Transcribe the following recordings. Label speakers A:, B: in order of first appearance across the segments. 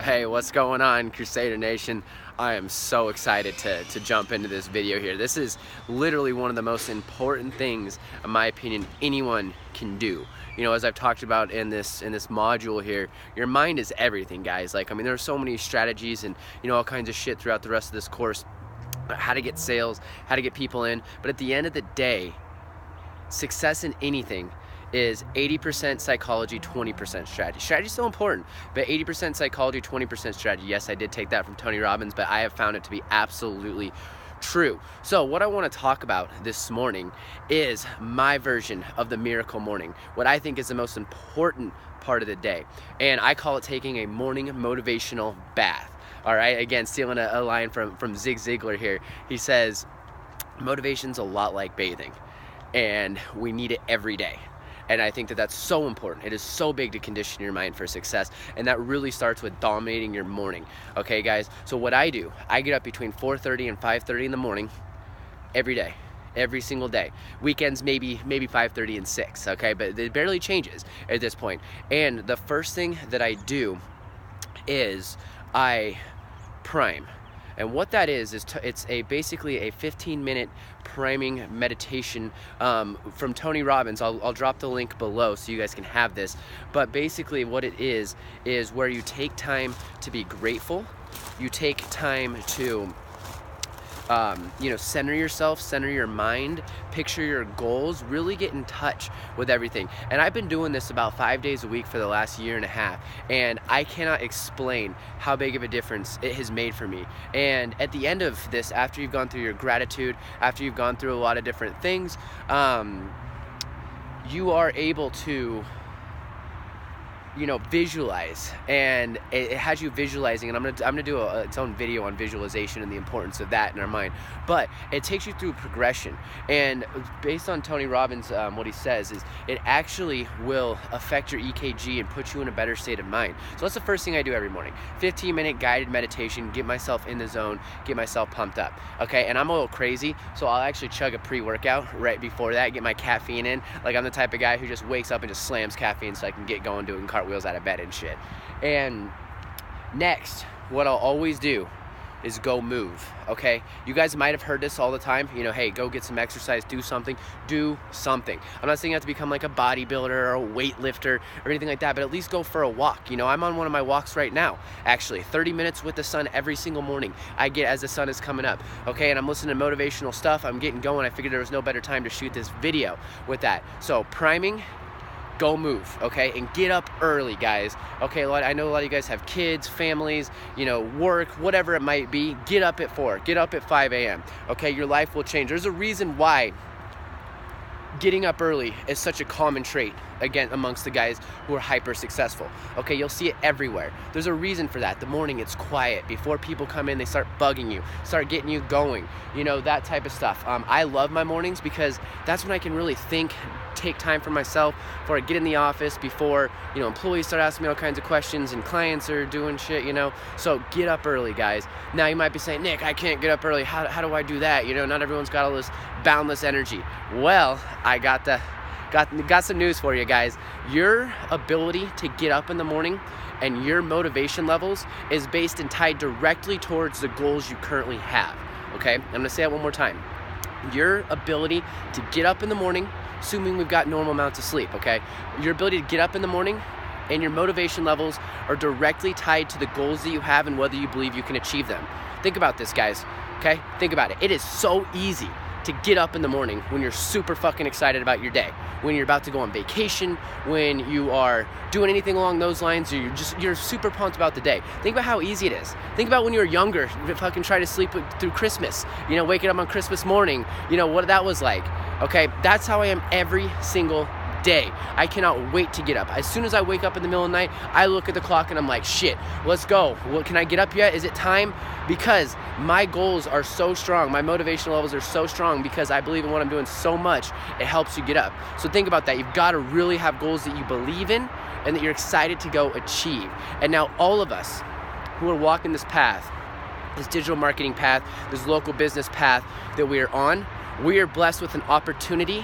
A: Hey, what's going on, Crusader Nation? I am so excited to jump into this video here. This is literally one of the most important things, in my opinion, anyone can do. You know, as I've talked about in this module here, your mind is everything, guys. Like, I mean, there are so many strategies and, you know, all kinds of shit throughout the rest of this course, how to get sales, how to get people in. But at the end of the day, success in anything is 80% psychology, 20% strategy. Strategy is still important, but 80% psychology, 20% strategy. Yes, I did take that from Tony Robbins, but I have found it to be absolutely true. So what I want to talk about this morning is my version of the miracle morning, what I think is the most important part of the day. And I call it taking a morning motivational bath. All right, again, stealing a line from Zig Ziglar here. He says, motivation's a lot like bathing, and we need it every day. And I think that that's so important. It is so big to condition your mind for success. And that really starts with dominating your morning. Okay, guys? So what I do, I get up between 4:30 and 5:30 in the morning every day. Every single day. Weekends, maybe 5:30 and 6, okay? But it barely changes at this point. And the first thing that I do is I prime. And what that is it's basically a 15-minute priming meditation from Tony Robbins. I'll drop the link below so you guys can have this. But basically what it is where you take time to be grateful. You take time to center yourself, center your mind, picture your goals, really get in touch with everything. And I've been doing this about 5 days a week for the last year and a half, and I cannot explain how big of a difference it has made for me. And at the end of this, after you've gone through your gratitude, after you've gone through a lot of different things, you are able to visualize, and it has you visualizing, and I'm gonna do its own video on visualization and the importance of that in our mind. But it takes you through progression, and based on Tony Robbins, what he says is it actually will affect your EKG and put you in a better state of mind. So that's the first thing I do every morning. 15-minute guided meditation, get myself in the zone, get myself pumped up. Okay, and I'm a little crazy, so I'll actually chug a pre-workout right before that, get my caffeine in. Like, I'm the type of guy who just wakes up and just slams caffeine so I can get going doing cartwheels out of bed and shit. And next, what I'll always do is go move. Okay, you guys might have heard this all the time, hey, go get some exercise, do something. I'm not saying you have to become like a bodybuilder or a weightlifter or anything like that, but at least go for a walk. I'm on one of my walks right now, actually 30 minutes with the sun every single morning I get as the sun is coming up. Okay, and I'm listening to motivational stuff, I'm getting going. I figured there was no better time to shoot this video with that. So priming, go move, okay? And get up early, guys. Okay, I know a lot of you guys have kids, families, work, whatever it might be. Get up at 4, get up at 5 a.m. Okay, your life will change. There's a reason why getting up early is such a common trait, again, amongst the guys who are hyper successful. Okay, you'll see it everywhere. There's a reason for that. The morning, it's quiet. Before people come in, they start bugging you, start getting you going, that type of stuff. I love my mornings because that's when I can really think, take time for myself before I get in the office, before employees start asking me all kinds of questions and clients are doing shit. So get up early, guys. Now you might be saying, Nick, I can't get up early. How do I do that? Not everyone's got all this boundless energy. Well, I got some news for you guys. Your ability to get up in the morning and your motivation levels is based and tied directly towards the goals you currently have. Okay, I'm gonna say that one more time. Your ability to get up in the morning, assuming we've got normal amounts of sleep, okay? Your ability to get up in the morning and your motivation levels are directly tied to the goals that you have and whether you believe you can achieve them. Think about this, guys, okay? Think about it. It is so easy to get up in the morning when you're super fucking excited about your day, when you're about to go on vacation, when you are doing anything along those lines, or you're super pumped about the day. Think about how easy it is. Think about when you were younger, fucking trying to sleep through Christmas, waking up on Christmas morning, what that was like. Okay, that's how I am every single day. I cannot wait to get up. As soon as I wake up in the middle of the night, I look at the clock and I'm like, shit, let's go. Well, can I get up yet? Is it time? Because my goals are so strong. My motivation levels are so strong because I believe in what I'm doing so much, it helps you get up. So think about that. You've got to really have goals that you believe in and that you're excited to go achieve. And now all of us who are walking this path, this digital marketing path, this local business path that we are on, we are blessed with an opportunity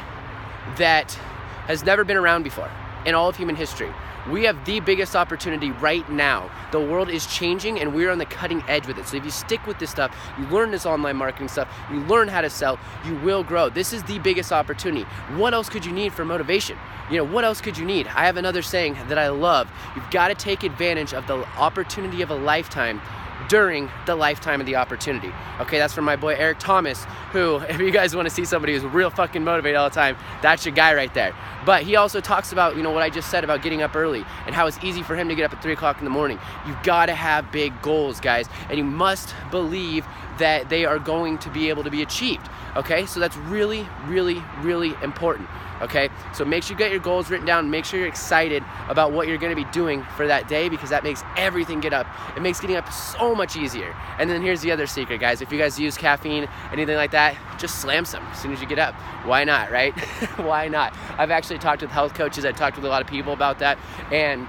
A: that has never been around before in all of human history. We have the biggest opportunity right now. The world is changing and we're on the cutting edge with it. So if you stick with this stuff, you learn this online marketing stuff, you learn how to sell, you will grow. This is the biggest opportunity. What else could you need for motivation? You know, what else could you need? I have another saying that I love. You've got to take advantage of the opportunity of a lifetime during the lifetime of the opportunity. Okay, that's from my boy Eric Thomas, who, if you guys want to see somebody who's real fucking motivated all the time, that's your guy right there. But he also talks about, you know, what I just said about getting up early and how it's easy for him to get up at 3 o'clock in the morning. You've got to have big goals, guys, and you must believe that they are going to be able to be achieved. Okay, so that's really, really, really important. Okay, so make sure you get your goals written down. Make sure you're excited about what you're going to be doing for that day, because that makes everything get up. It makes getting up so much easier. And then here's the other secret, guys. If you guys use caffeine, anything like that, just slam some as soon as you get up. Why not, right? Why not? I've actually talked with health coaches. I've talked with a lot of people about that, and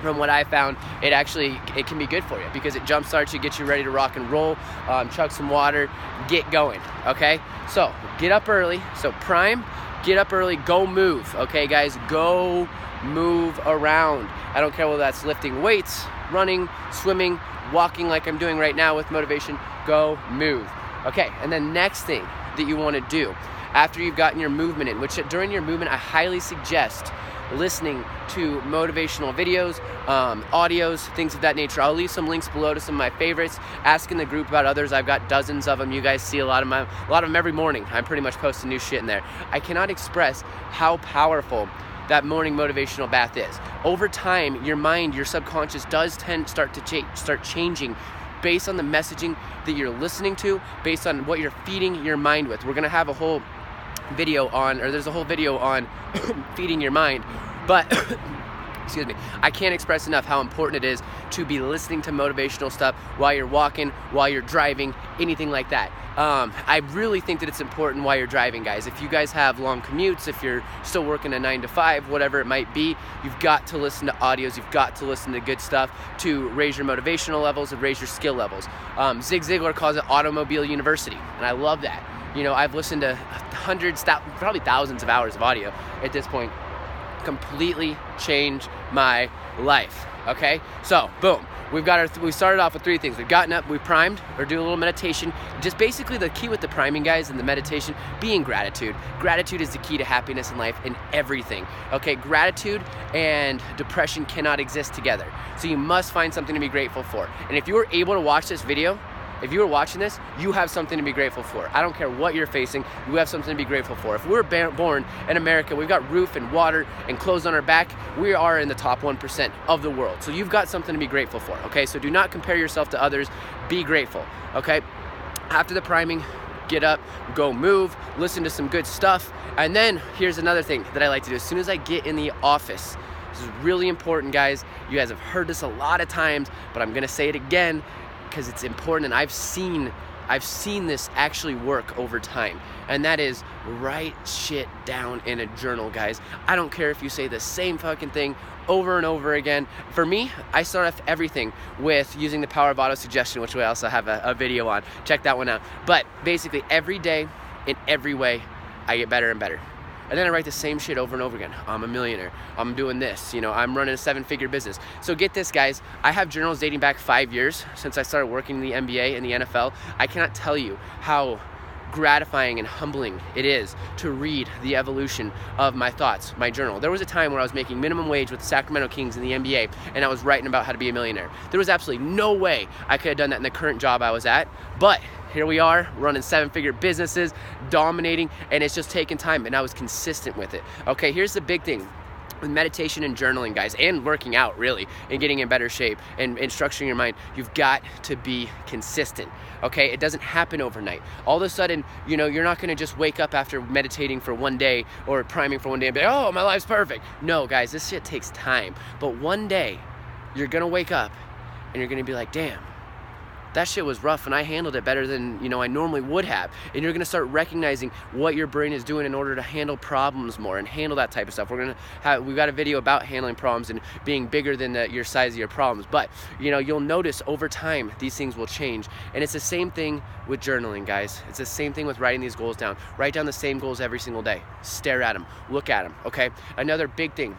A: from what I found, it can be good for you because it jumpstarts you, gets you ready to rock and roll, chug some water, get going, okay? So get up early. So prime, get up early, go move, okay, guys? Go move around. I don't care whether that's lifting weights, running, swimming, walking like I'm doing right now with motivation. Go move. Okay, and then next thing that you want to do after you've gotten your movement in, which during your movement, I highly suggest listening to motivational videos, audios, things of that nature. I'll leave some links below to some of my favorites. Ask in the group about others. I've got dozens of them. You guys see a lot of them every morning. I'm pretty much posting new shit in there. I cannot express how powerful that morning motivational bath is. Over time, your mind, your subconscious does start changing based on the messaging that you're listening to, based on what you're feeding your mind with. We're gonna have a whole video on, or there's a whole video on feeding your mind, but excuse me, I can't express enough how important it is to be listening to motivational stuff while you're walking, while you're driving, anything like that. I really think that it's important while you're driving, guys. If you guys have long commutes, if you're still working a 9 to 5, whatever it might be, you've got to listen to audios, you've got to listen to good stuff to raise your motivational levels and raise your skill levels. Zig Ziglar calls it Automobile University, and I love that. You know, I've listened to hundreds, probably thousands of hours of audio at this point. Completely changed my life. Okay, so boom, we started off with 3 things. We've gotten up, we primed, or do a little meditation. Just basically the key with the priming, guys, and the meditation, being gratitude. Gratitude is the key to happiness in life in everything. Okay, gratitude and depression cannot exist together. So you must find something to be grateful for. And if you were able to watch this video, if you were watching this, you have something to be grateful for. I don't care what you're facing, you have something to be grateful for. If we're born in America, we've got roof and water and clothes on our back, we are in the top 1% of the world. So you've got something to be grateful for, okay? So do not compare yourself to others, be grateful, okay? After the priming, get up, go move, listen to some good stuff. And then here's another thing that I like to do. As soon as I get in the office, this is really important, guys. You guys have heard this a lot of times, but I'm gonna say it again, because it's important, and I've seen this actually work over time, and that is write shit down in a journal, guys. I don't care if you say the same fucking thing over and over again. For me, I start off everything with using the power of auto-suggestion, which we also have a video on. Check that one out. But basically, every day, in every way, I get better and better. And then I write the same shit over and over again. I'm a millionaire. I'm doing this. You know, I'm running a 7-figure business. So get this, guys. I have journals dating back 5 years since I started working in the NBA and the NFL. I cannot tell you how gratifying and humbling it is to read the evolution of my thoughts, my journal. There was a time where I was making minimum wage with the Sacramento Kings in the NBA, and I was writing about how to be a millionaire. There was absolutely no way I could have done that in the current job I was at, but here we are, running 7-figure businesses, dominating, and it's just taking time, and I was consistent with it. Okay, here's the big thing. With meditation and journaling, guys, and working out, really, and getting in better shape and structuring your mind, you've got to be consistent, okay? It doesn't happen overnight. All of a sudden, you know, you're not gonna just wake up after meditating for 1 day or priming for 1 day and be like, oh, my life's perfect. No, guys, this shit takes time. But one day, you're gonna wake up and you're gonna be like, damn, that shit was rough and I handled it better than, you know, I normally would have. And you're gonna start recognizing what your brain is doing in order to handle problems more and handle that type of stuff. We've got a video about handling problems and being bigger than your size of your problems. But, you know, you'll notice over time these things will change. And it's the same thing with journaling, guys. It's the same thing with writing these goals down. Write down the same goals every single day. Stare at them, look at them, okay? Another big thing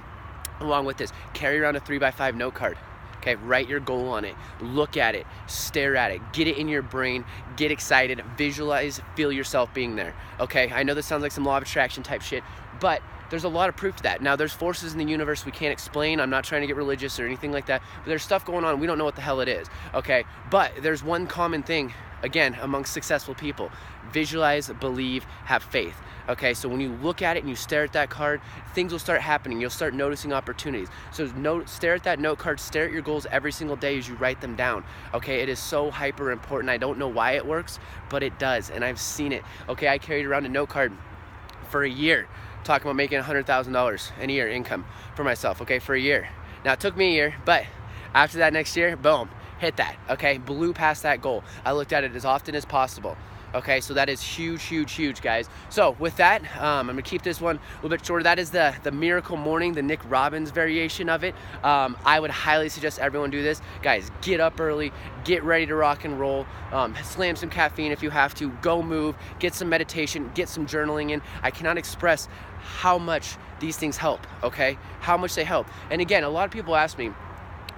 A: Along with this, carry around a 3x5 note card. Okay, write your goal on it, look at it, stare at it, get it in your brain, get excited, visualize, feel yourself being there. Okay, I know this sounds like some law of attraction type shit, but there's a lot of proof to that. Now, there's forces in the universe we can't explain. I'm not trying to get religious or anything like that, but there's stuff going on. We don't know what the hell it is, okay? But there's one common thing, again, amongst successful people. Visualize, believe, have faith. Okay, so when you look at it and you stare at that card, things will start happening. You'll start noticing opportunities. So stare at that note card, stare at your goals every single day as you write them down. Okay, it is so hyper important. I don't know why it works, but it does, and I've seen it. Okay, I carried around a note card for a year, talking about making $100,000 in a year income for myself, okay, for a year. Now, it took me a year, but after that next year, boom, hit that, okay, blew past that goal. I looked at it as often as possible. Okay, so that is huge, huge, huge, guys. So with that, I'm gonna keep this one a little bit shorter. That is the Miracle Morning, the Nick Robbins variation of it. I would highly suggest everyone do this. Guys, get up early, get ready to rock and roll, slam some caffeine if you have to, go move, get some meditation, get some journaling in. I cannot express how much these things help, okay? How much they help. And again, a lot of people ask me,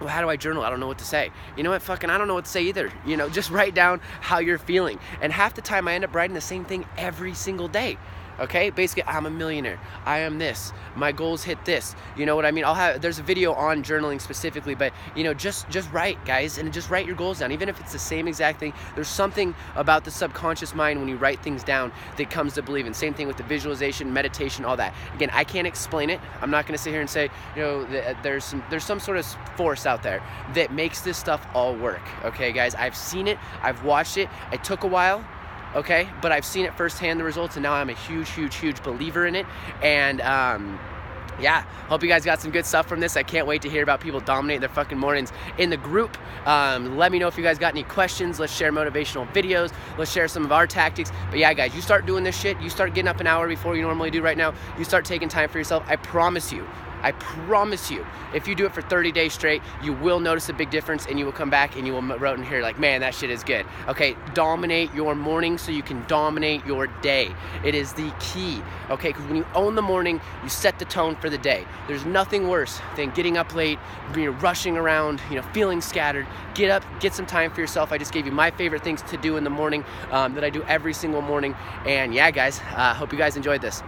A: well, how do I journal? I don't know what to say. You know what? Fucking, I don't know what to say either. You know, just write down how you're feeling. And half the time I end up writing the same thing every single day. Okay, basically, I'm a millionaire. I am this. My goals hit this. You know what I mean? There's a video on journaling specifically, but you know, just write, guys, and just write your goals down. Even if it's the same exact thing, there's something about the subconscious mind when you write things down that comes to believe in. Same thing with the visualization, meditation, all that. Again, I can't explain it. I'm not going to sit here and say, you know, there's some sort of force out there that makes this stuff all work. Okay, guys, I've seen it. I've watched it. It took a while. Okay, but I've seen it firsthand, the results, and now I'm a huge, huge, huge believer in it. And yeah, hope you guys got some good stuff from this. I can't wait to hear about people dominating their fucking mornings in the group. Let me know if you guys got any questions. Let's share motivational videos. Let's share some of our tactics. But yeah, guys, you start doing this shit. You start getting up an hour before you normally do right now. You start taking time for yourself. I promise you, if you do it for 30 days straight, you will notice a big difference, and you will come back and you will write in here like, man, that shit is good. Okay, dominate your morning so you can dominate your day. It is the key, okay? Because when you own the morning, you set the tone for the day. There's nothing worse than getting up late, rushing around, feeling scattered. Get up, get some time for yourself. I just gave you my favorite things to do in the morning that I do every single morning. And yeah, guys, hope you guys enjoyed this.